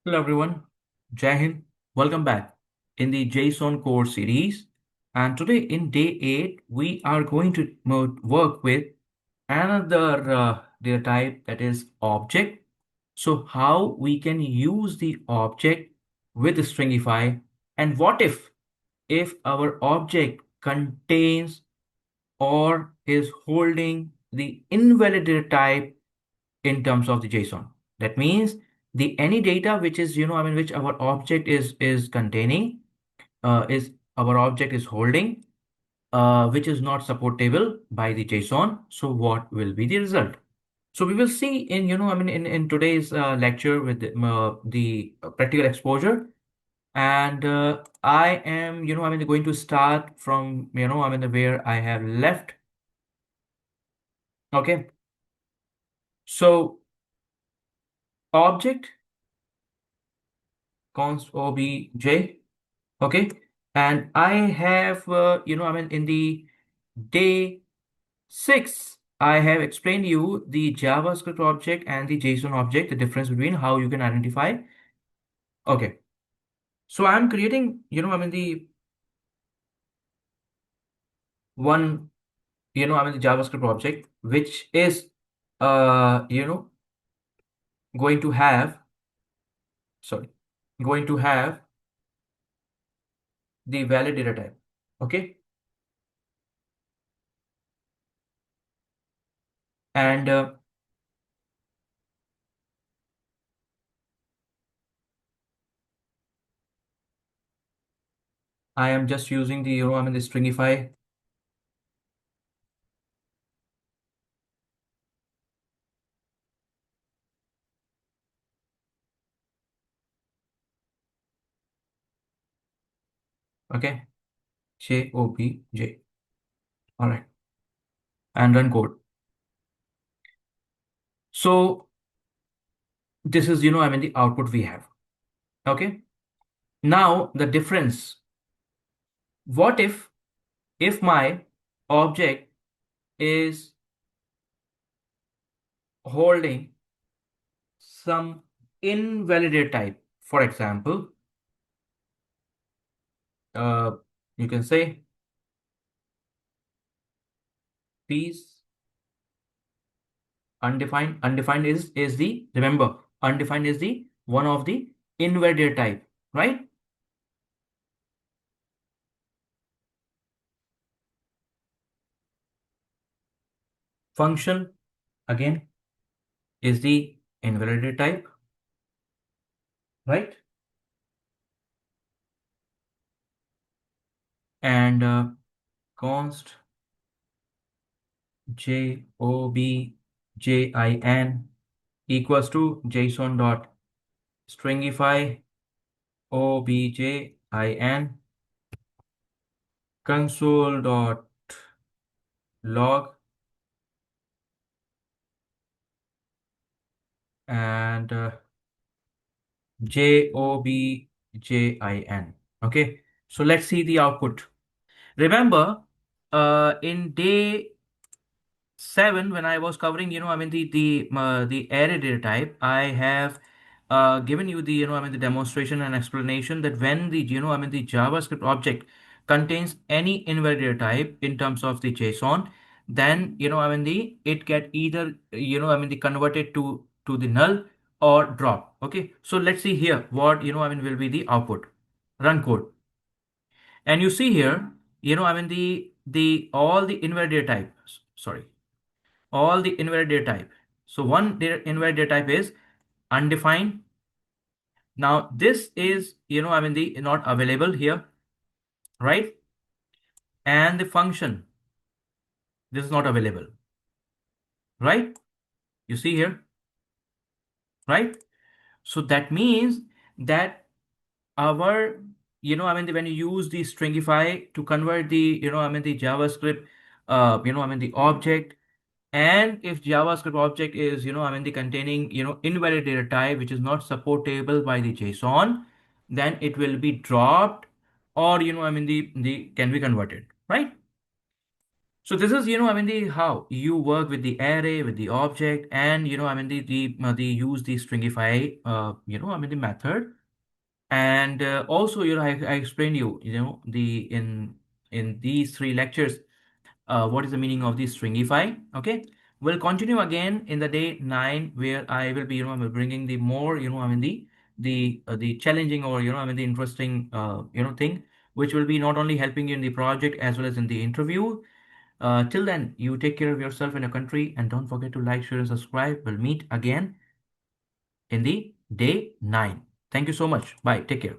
Hello everyone, Jai Hind. Welcome back in the JSON core series. And today in day 8, we are going to work with another data type, that is object. So how we can use the object with stringify, and what if our object contains or is holding the invalid data type in terms of the JSON. That means the any data which is, which our object is containing, is our object is holding, which is not supportable by the JSON. So what will be the result? So we will see in, in today's lecture with the practical exposure. And I am, going to start from, where I have left. Okay. So object const obj. Okay. And I have, in the day 6, I have explained you the JavaScript object and the JSON object, the difference between how you can identify. Okay. So I'm creating, the one, the JavaScript object, which is, going to have, sorry, going to have the valid data type. Okay. And I am just using the, the stringify. Okay. JOBJ. All right. And run code. So this is, the output we have. Okay. Now the difference. What if my object is holding some invalid type? For example, uh, you can say piece undefined. Undefined is the, remember, undefined is the one of the invalid type, right? Function again is the invalid type, right? And const JOBJIN equals to JSON.stringify OBJIN console.log and JOBJIN. Okay, so let's see the output. Remember, in day 7, when I was covering, the array data type, I have given you the, the demonstration and explanation that when the, the JavaScript object contains any invalid data type in terms of the JSON, then, the it get either, the converted to the null or drop. Okay, so let's see here what, will be the output. Run code. And you see here, the all the invalid data type, sorry, all the invalid data type. So one invalid data type is undefined. Now this is, the not available here, right? And the function, this is not available, right? You see here, right? So that means that our, when you use the stringify to convert the, the JavaScript, the object. And if JavaScript object is, the containing, invalid data type, which is not supportable by the JSON, then it will be dropped or, the can be converted, right? So this is, I mean, the how you work with the array, with the object, and I mean, the use the stringify, I mean, the method. And also, I explained you, in these three lectures, what is the meaning of the stringify. Okay, we'll continue again in the day 9, where I will be, I'm bringing the more, I mean, the challenging, or I mean, the interesting, thing, which will be not only helping you in the project as well as in the interview. Till then, you take care of yourself and your country, and don't forget to like, share, and subscribe. We'll meet again in the day 9. Thank you so much. Bye. Take care.